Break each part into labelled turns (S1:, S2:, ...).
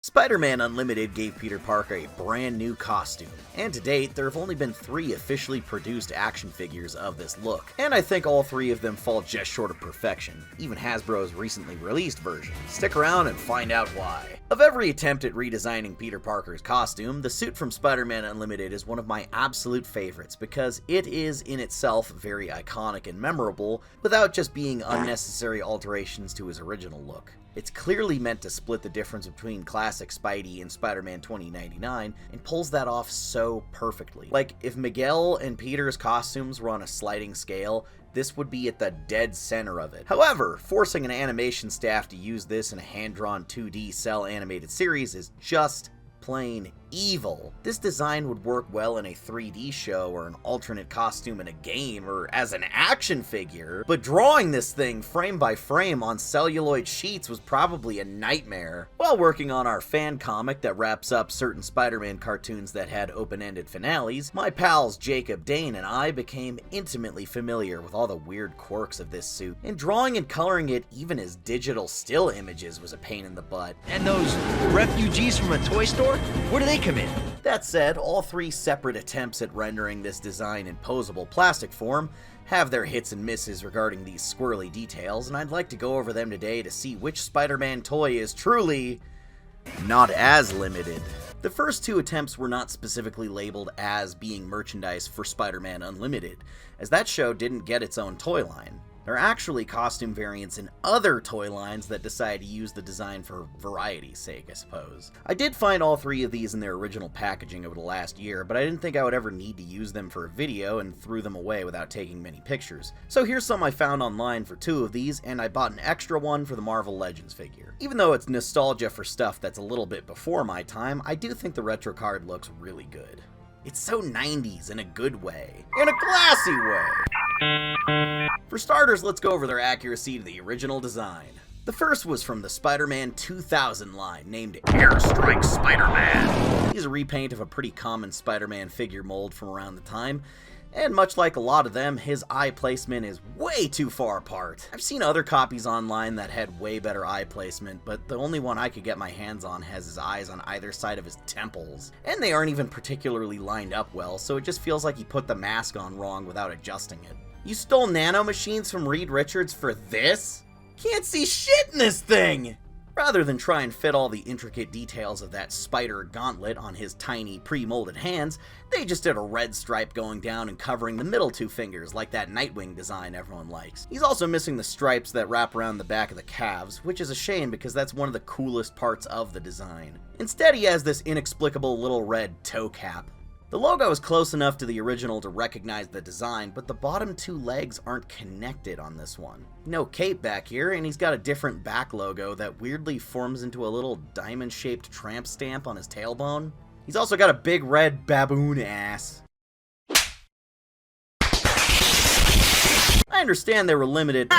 S1: Spider-Man Unlimited gave Peter Parker a brand new costume, and to date, there have only been 3 officially produced action figures of this look, and I think all 3 of them fall just short of perfection, even Hasbro's recently released version. Stick around and find out why. Of every attempt at redesigning Peter Parker's costume, the suit from Spider-Man Unlimited is one of my absolute favorites because it is in itself very iconic and memorable without just being unnecessary alterations to his original look. It's clearly meant to split the difference between classic Spidey and Spider-Man 2099 and pulls that off so perfectly. Like, if Miguel and Peter's costumes were on a sliding scale, this would be at the dead center of it. However, forcing an animation staff to use this in a hand-drawn 2D cell animated series is just plain evil. This design would work well in a 3D show or an alternate costume in a game or as an action figure, but drawing this thing frame by frame on celluloid sheets was probably a nightmare. While working on our fan comic that wraps up certain Spider-Man cartoons that had open-ended finales, my pals Jacob, Dane, and I became intimately familiar with all the weird quirks of this suit, and drawing and coloring it even as digital still images was a pain in the butt.
S2: And those refugees from a toy store? Where do they come in?
S1: That said, all 3 separate attempts at rendering this design in posable plastic form have their hits and misses regarding these squirrely details, and I'd like to go over them today to see which Spider-Man toy is truly not as limited. The first 2 attempts were not specifically labeled as being merchandise for Spider-Man Unlimited, as that show didn't get its own toy line. There are actually costume variants in other toy lines that decided to use the design for variety's sake, I suppose. I did find all 3 of these in their original packaging over the last year, but I didn't think I would ever need to use them for a video and threw them away without taking many pictures. So here's some I found online for 2 of these, and I bought an extra one for the Marvel Legends figure. Even though it's nostalgia for stuff that's a little bit before my time, I do think the retro card looks really good. It's so 90s in a good way. In a classy way! For starters, let's go over their accuracy to the original design. The first was from the Spider-Man 2000 line, named Airstrike Spider-Man. He's a repaint of a pretty common Spider-Man figure mold from around the time, and much like a lot of them, his eye placement is way too far apart. I've seen other copies online that had way better eye placement, but the only one I could get my hands on has his eyes on either side of his temples. And they aren't even particularly lined up well, so it just feels like he put the mask on wrong without adjusting it. You stole nanomachines from Reed Richards for this? Can't see shit in this thing! Rather than try and fit all the intricate details of that spider gauntlet on his tiny, pre-molded hands, they just did a red stripe going down and covering the middle 2 fingers like that Nightwing design everyone likes. He's also missing the stripes that wrap around the back of the calves, which is a shame because that's one of the coolest parts of the design. Instead, he has this inexplicable little red toe cap. The logo is close enough to the original to recognize the design, but the bottom 2 legs aren't connected on this one. No cape back here, and he's got a different back logo that weirdly forms into a little diamond-shaped tramp stamp on his tailbone. He's also got a big red baboon ass. I understand they were limited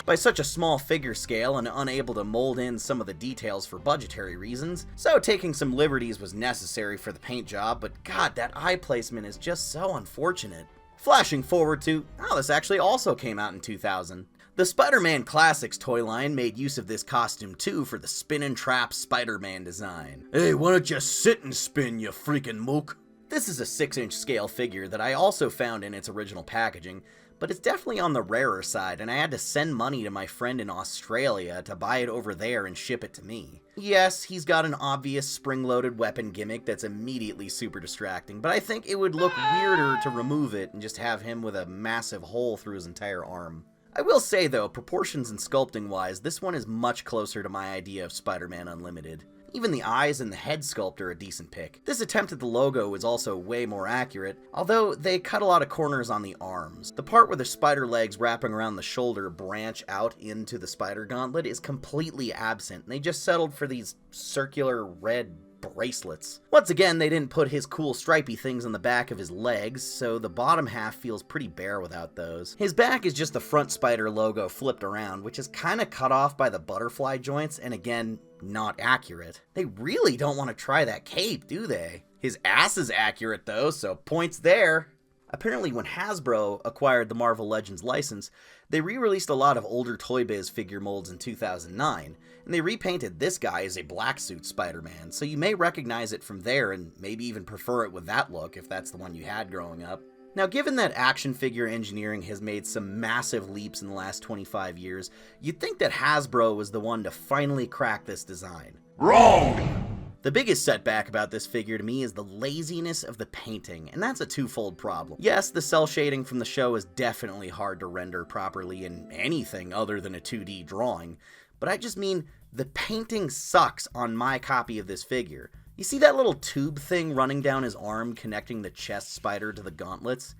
S1: by such a small figure scale and unable to mold in some of the details for budgetary reasons, so taking some liberties was necessary for the paint job, but god, that eye placement is just so unfortunate. Flashing forward to how this actually also came out in 2000. The Spider-Man Classics toy line made use of this costume too for the Spin and Trap Spider-Man design. Hey, why don't you sit and spin, you freaking mook? This is a 6-inch scale figure that I also found in its original packaging, but it's definitely on the rarer side, and I had to send money to my friend in Australia to buy it over there and ship it to me. Yes, he's got an obvious spring-loaded weapon gimmick that's immediately super distracting, but I think it would look weirder to remove it and just have him with a massive hole through his entire arm. I will say though, proportions and sculpting wise, this one is much closer to my idea of Spider-Man Unlimited. Even the eyes and the head sculpt are a decent pick. This attempt at the logo is also way more accurate, although they cut a lot of corners on the arms. The part where the spider legs wrapping around the shoulder branch out into the spider gauntlet is completely absent, and they just settled for these circular red bracelets. Once again, they didn't put his cool stripey things on the back of his legs, so the bottom half feels pretty bare without those. His back is just the front spider logo flipped around, which is kinda cut off by the butterfly joints, and again, not accurate. They really don't want to try that cape, do they? His ass is accurate though, so points there. Apparently, when Hasbro acquired the Marvel Legends license, they re-released a lot of older Toy Biz figure molds in 2009, and they repainted this guy as a black suit Spider-Man, so you may recognize it from there and maybe even prefer it with that look if that's the one you had growing up. Now, given that action figure engineering has made some massive leaps in the last 25 years, you'd think that Hasbro was the one to finally crack this design.
S3: Wrong!
S1: The biggest setback about this figure to me is the laziness of the painting, and that's a twofold problem. Yes, the cell shading from the show is definitely hard to render properly in anything other than a 2D drawing, but I just mean the painting sucks on my copy of this figure. You see that little tube thing running down his arm connecting the chest spider to the gauntlets?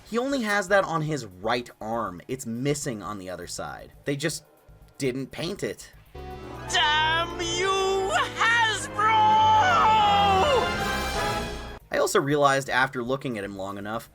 S1: He only has that on his right arm. It's missing on the other side. They just didn't paint it.
S4: Damn you, Hasbro!
S1: I also realized after looking at him long enough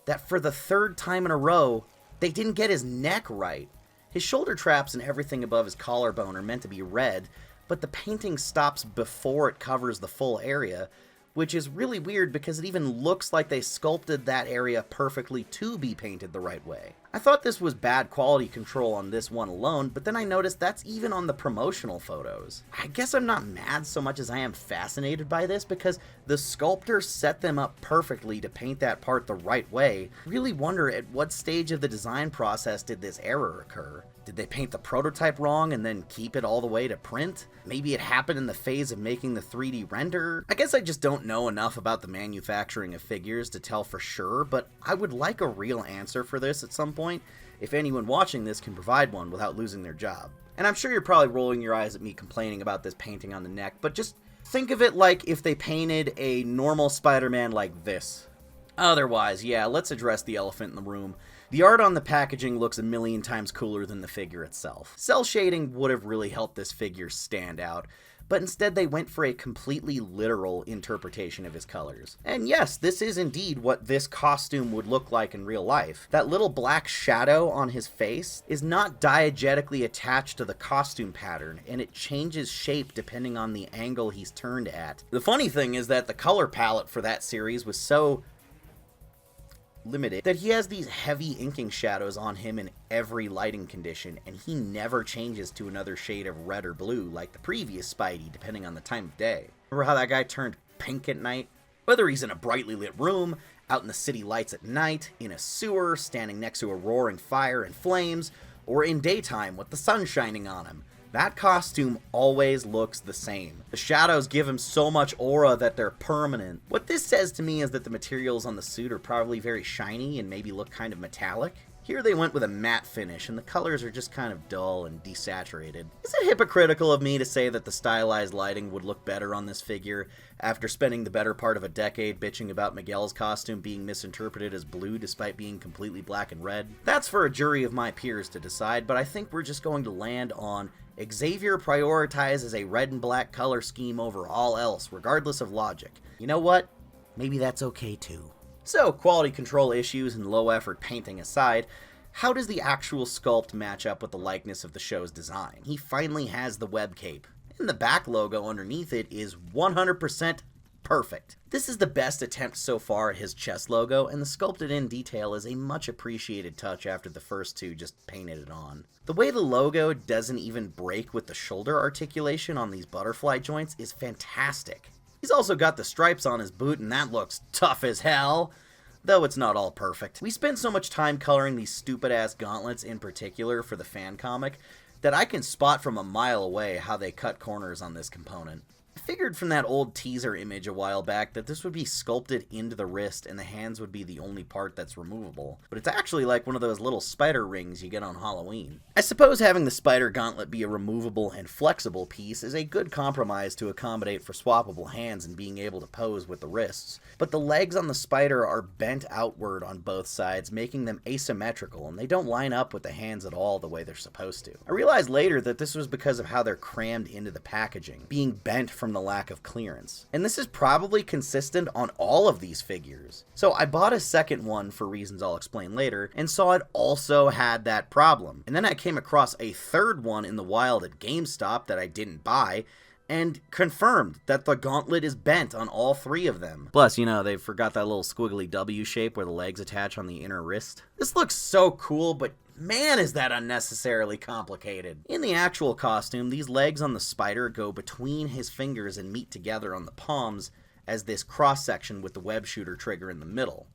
S1: that for the third time in a row, they didn't get his neck right. His shoulder traps and everything above his collarbone are meant to be red, but the painting stops before it covers the full area, which is really weird because it even looks like they sculpted that area perfectly to be painted the right way. I thought this was bad quality control on this one alone, but then I noticed that's even on the promotional photos. I guess I'm not mad so much as I am fascinated by this because the sculptor set them up perfectly to paint that part the right way. I really wonder at what stage of the design process did this error occur? Did they paint the prototype wrong and then keep it all the way to print? Maybe it happened in the phase of making the 3D render? I guess I just don't know enough about the manufacturing of figures to tell for sure, but I would like a real answer for this at some point, if anyone watching this can provide one without losing their job. And I'm sure you're probably rolling your eyes at me complaining about this painting on the neck, but just think of it like if they painted a normal Spider-Man like this. Otherwise, yeah, let's address the elephant in the room. The art on the packaging looks a million times cooler than the figure itself. Cell shading would have really helped this figure stand out, but instead they went for a completely literal interpretation of his colors. And yes, this is indeed what this costume would look like in real life. That little black shadow on his face is not diegetically attached to the costume pattern, and it changes shape depending on the angle he's turned at. The funny thing is that the color palette for that series was so limited that he has these heavy inking shadows on him in every lighting condition, and he never changes to another shade of red or blue like the previous Spidey, depending on the time of day. Remember how that guy turned pink at night? Whether he's in a brightly lit room, out in the city lights at night, in a sewer, standing next to a roaring fire and flames, or in daytime with the sun shining on him, that costume always looks the same. The shadows give him so much aura that they're permanent. What this says to me is that the materials on the suit are probably very shiny and maybe look kind of metallic. Here they went with a matte finish, and the colors are just kind of dull and desaturated. Is it hypocritical of me to say that the stylized lighting would look better on this figure after spending the better part of a decade bitching about Miguel's costume being misinterpreted as blue despite being completely black and red? That's for a jury of my peers to decide, but I think we're just going to land on Xavier prioritizes a red and black color scheme over all else, regardless of logic. You know what? Maybe that's okay too. So, quality control issues and low effort painting aside, how does the actual sculpt match up with the likeness of the show's design? He finally has the web cape, and the back logo underneath it is 100% perfect. This is the best attempt so far at his chest logo, and the sculpted in detail is a much appreciated touch after the first two just painted it on. The way the logo doesn't even break with the shoulder articulation on these butterfly joints is fantastic. He's also got the stripes on his boot, and that looks tough as hell, though it's not all perfect. We spent so much time coloring these stupid-ass gauntlets in particular for the fan comic that I can spot from a mile away how they cut corners on this component. I figured from that old teaser image a while back that this would be sculpted into the wrist and the hands would be the only part that's removable, but it's actually like one of those little spider rings you get on Halloween. I suppose having the spider gauntlet be a removable and flexible piece is a good compromise to accommodate for swappable hands and being able to pose with the wrists, but the legs on the spider are bent outward on both sides, making them asymmetrical, and they don't line up with the hands at all the way they're supposed to. I realized later that this was because of how they're crammed into the packaging, being bent from the lack of clearance. And this is probably consistent on all of these figures. So I bought a second one for reasons I'll explain later, and saw it also had that problem. And then I came across a third one in the wild at GameStop that I didn't buy, and confirmed that the gauntlet is bent on all 3 of them. Plus, you know, they forgot that little squiggly W shape where the legs attach on the inner wrist. This looks so cool, but man, is that unnecessarily complicated. In the actual costume, these legs on the spider go between his fingers and meet together on the palms as this cross-section with the web shooter trigger in the middle.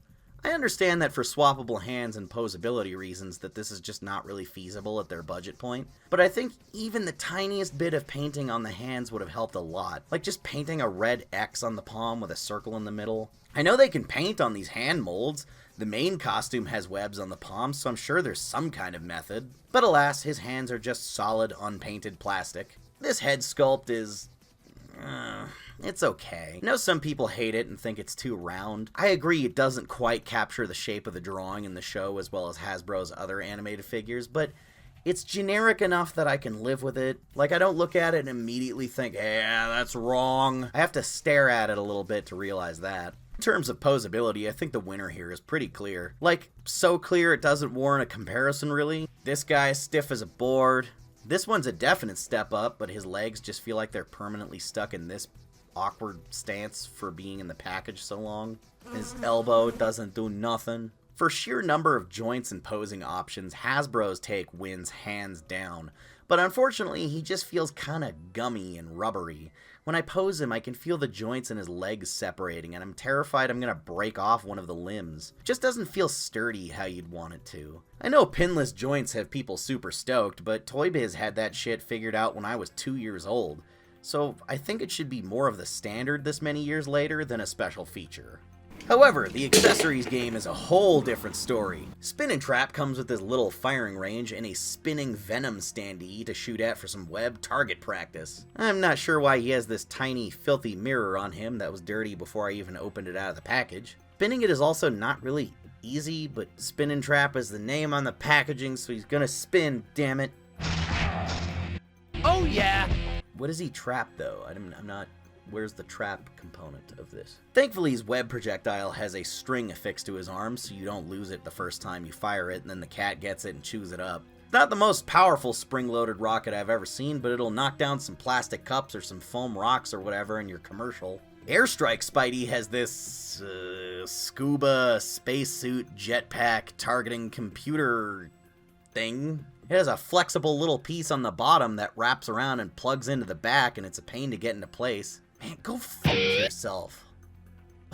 S1: I understand that for swappable hands and posability reasons that this is just not really feasible at their budget point, but I think even the tiniest bit of painting on the hands would have helped a lot, like just painting a red X on the palm with a circle in the middle. I know they can paint on these hand molds. The main costume has webs on the palms, so I'm sure there's some kind of method. But alas, his hands are just solid, unpainted plastic. This head sculpt is... it's okay. I know some people hate it and think it's too round. I agree it doesn't quite capture the shape of the drawing in the show as well as Hasbro's other animated figures, but it's generic enough that I can live with it. Like, I don't look at it and immediately think, yeah, that's wrong. I have to stare at it a little bit to realize that. In terms of posability, I think the winner here is pretty clear. Like, so clear it doesn't warrant a comparison, really. This guy is stiff as a board. This one's a definite step up, but his legs just feel like they're permanently stuck in this awkward stance for being in the package so long. His elbow doesn't do nothing. For sheer number of joints and posing options, Hasbro's take wins hands down. But unfortunately, he just feels kinda gummy and rubbery. When I pose him, I can feel the joints in his legs separating, and I'm terrified I'm gonna break off one of the limbs. It just doesn't feel sturdy how you'd want it to. I know pinless joints have people super stoked, but Toy Biz had that shit figured out when I was 2 years old. So I think it should be more of the standard this many years later than a special feature. However, the accessories game is a whole different story. Spin & Trap comes with this little firing range and a spinning venom standee to shoot at for some web target practice. I'm not sure why he has this tiny, filthy mirror on him that was dirty before I even opened it out of the package. Spinning it is also not really easy, but Spin & Trap is the name on the packaging, so he's gonna spin, damn it.
S2: Oh yeah!
S1: What is he trapped, though? I'm not... Where's the trap component of this? Thankfully, his web projectile has a string affixed to his arm, so you don't lose it the first time you fire it, and then the cat gets it and chews it up. It's not the most powerful spring-loaded rocket I've ever seen, but it'll knock down some plastic cups or some foam rocks or whatever in your commercial. Airstrike Spidey has this, scuba spacesuit jetpack targeting computer thing. It has a flexible little piece on the bottom that wraps around and plugs into the back, and it's a pain to get into place. Man, go fuck yourself.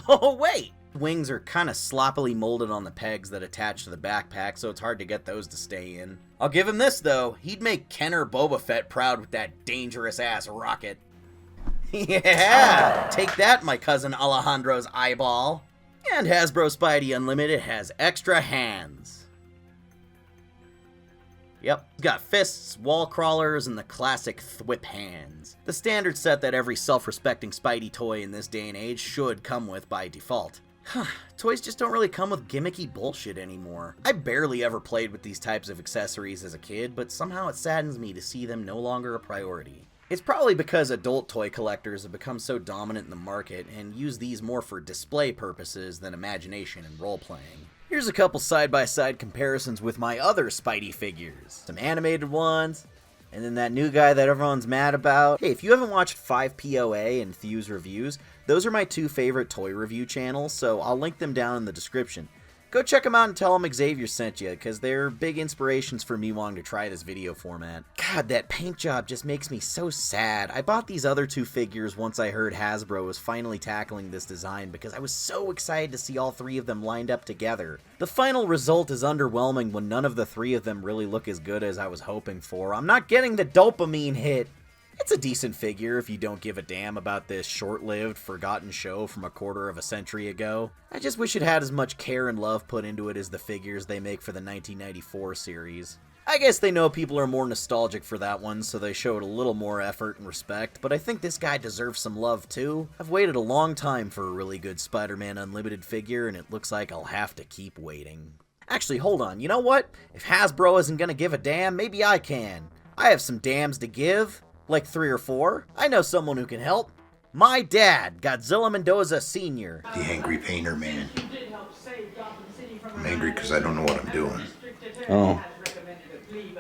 S1: Oh, wait! Wings are kind of sloppily molded on the pegs that attach to the backpack, so it's hard to get those to stay in. I'll give him this, though. He'd make Ken or Boba Fett proud with that dangerous-ass rocket. Yeah! Take that, my cousin Alejandro's eyeball. And Hasbro Spidey Unlimited has extra hands. Yep, he's got fists, wall crawlers, and the classic thwip hands. The standard set that every self-respecting Spidey toy in this day and age should come with by default. Toys just don't really come with gimmicky bullshit anymore. I barely ever played with these types of accessories as a kid, but somehow it saddens me to see them no longer a priority. It's probably because adult toy collectors have become so dominant in the market and use these more for display purposes than imagination and role-playing. Here's a couple side-by-side comparisons with my other Spidey figures. Some animated ones, and then that new guy that everyone's mad about. Hey, if you haven't watched 5POA and Thews Reviews, those are my 2 favorite toy review channels, so I'll link them down in the description. Go check them out and tell them Xavier sent you, because they're big inspirations for me wanting to try this video format. God, that paint job just makes me so sad. I bought these other 2 figures once I heard Hasbro was finally tackling this design because I was so excited to see all 3 of them lined up together. The final result is underwhelming when none of the 3 of them really look as good as I was hoping for. I'm not getting the dopamine hit. It's a decent figure if you don't give a damn about this short-lived, forgotten show from a quarter of a century ago. I just wish it had as much care and love put into it as the figures they make for the 1994 series. I guess they know people are more nostalgic for that one, so they showed a little more effort and respect, but I think this guy deserves some love too. I've waited a long time for a really good Spider-Man Unlimited figure, and it looks like I'll have to keep waiting. Actually, hold on, you know what? If Hasbro isn't gonna give a damn, maybe I can. I have some dams to give. Like 3 or 4. I know someone who can help. My dad, GodzillaMendoza Sr.
S3: The angry painter, man. I'm angry because I don't know what I'm doing.
S5: Oh.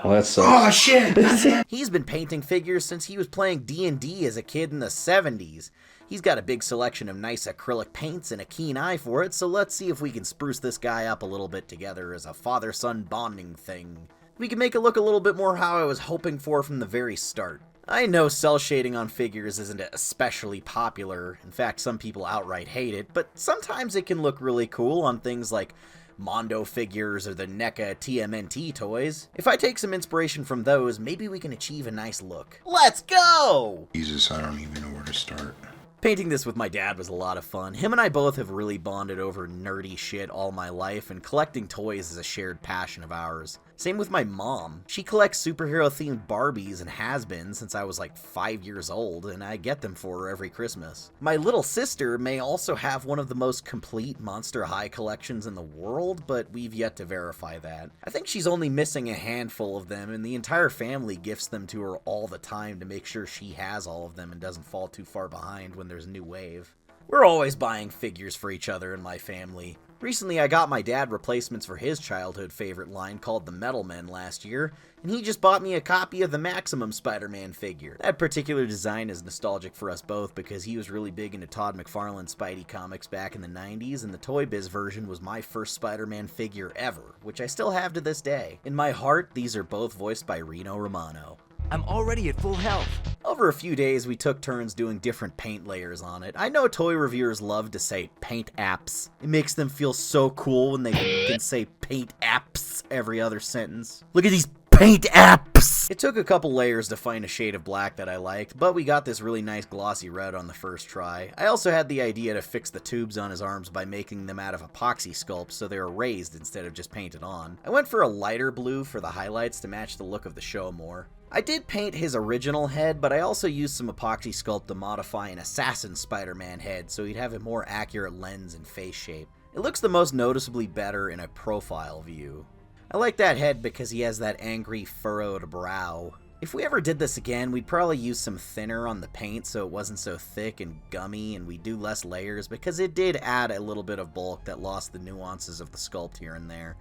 S3: Well, that sucks.
S5: Oh shit!
S1: He's been painting figures since he was playing D&D as a kid in the 70s. He's got a big selection of nice acrylic paints and a keen eye for it, so let's see if we can spruce this guy up a little bit together as a father-son bonding thing. We can make it look a little bit more how I was hoping for from the very start. I know cel shading on figures isn't especially popular, in fact some people outright hate it, but sometimes it can look really cool on things like Mondo figures or the NECA TMNT toys. If I take some inspiration from those, maybe we can achieve a nice look. Let's go!
S5: Jesus, I don't even know where to start.
S1: Painting this with my dad was a lot of fun. Him and I both have really bonded over nerdy shit all my life, and collecting toys is a shared passion of ours. Same with my mom. She collects superhero-themed Barbies and has been since I was like 5 years old, and I get them for her every Christmas. My little sister may also have one of the most complete Monster High collections in the world, but we've yet to verify that. I think she's only missing a handful of them, and the entire family gifts them to her all the time to make sure she has all of them and doesn't fall too far behind when there's a new wave. We're always buying figures for each other in my family. Recently, I got my dad replacements for his childhood favorite line called the Metal Men last year, and he just bought me a copy of the Maximum Spider-Man figure. That particular design is nostalgic for us both because he was really big into Todd McFarlane's Spidey comics back in the 90s, and the Toy Biz version was my first Spider-Man figure ever, which I still have to this day. In my heart, these are both voiced by Reno Romano.
S2: I'm already at full health.
S1: Over a few days, we took turns doing different paint layers on it. I know toy reviewers love to say paint apps. It makes them feel so cool when they can say paint apps every other sentence. Look at these paint apps! It took a couple layers to find a shade of black that I liked, but we got this really nice glossy red on the first try. I also had the idea to fix the tubes on his arms by making them out of epoxy sculpt so they were raised instead of just painted on. I went for a lighter blue for the highlights to match the look of the show more. I did paint his original head, but I also used some epoxy sculpt to modify an Assassin Spider-Man head so he'd have a more accurate lens and face shape. It looks the most noticeably better in a profile view. I like that head because he has that angry, furrowed brow. If we ever did this again, we'd probably use some thinner on the paint so it wasn't so thick and gummy, and we'd do less layers because it did add a little bit of bulk that lost the nuances of the sculpt here and there.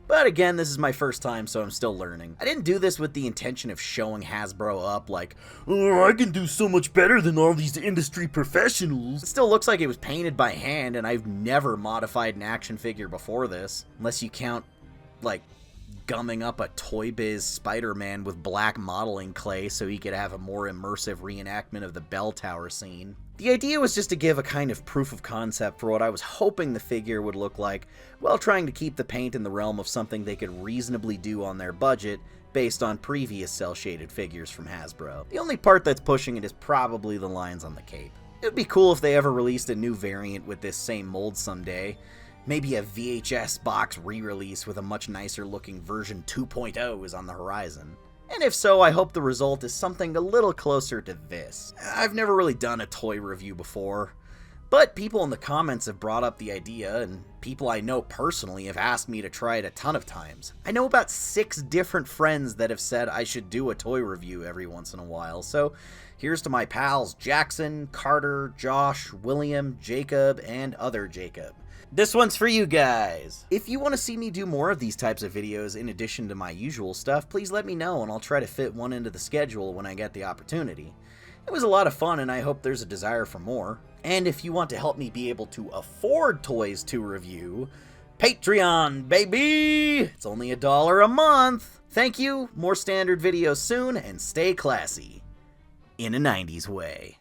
S1: But again, this is my first time, so I'm still learning. I didn't do this with the intention of showing Hasbro up like, oh, I can do so much better than all these industry professionals. It still looks like it was painted by hand, and I've never modified an action figure before this. Unless you count, like, gumming up a Toy Biz Spider-Man with black modeling clay so he could have a more immersive reenactment of the bell tower scene. The idea was just to give a kind of proof of concept for what I was hoping the figure would look like, while trying to keep the paint in the realm of something they could reasonably do on their budget based on previous cel-shaded figures from Hasbro. The only part that's pushing it is probably the lines on the cape. It would be cool if they ever released a new variant with this same mold someday. Maybe a VHS box re-release with a much nicer looking version 2.0 is on the horizon. And if so, I hope the result is something a little closer to this. I've never really done a toy review before, but people in the comments have brought up the idea, and people I know personally have asked me to try it a ton of times. I know about 6 different friends that have said I should do a toy review every once in a while, so here's to my pals Jackson, Carter, Josh, William, Jacob, and other Jacob. This one's for you guys! If you want to see me do more of these types of videos in addition to my usual stuff, please let me know and I'll try to fit one into the schedule when I get the opportunity. It was a lot of fun and I hope there's a desire for more. And if you want to help me be able to afford toys to review, Patreon, baby! It's only $1 a month! Thank you, more standard videos soon, and stay classy. In a 90s way.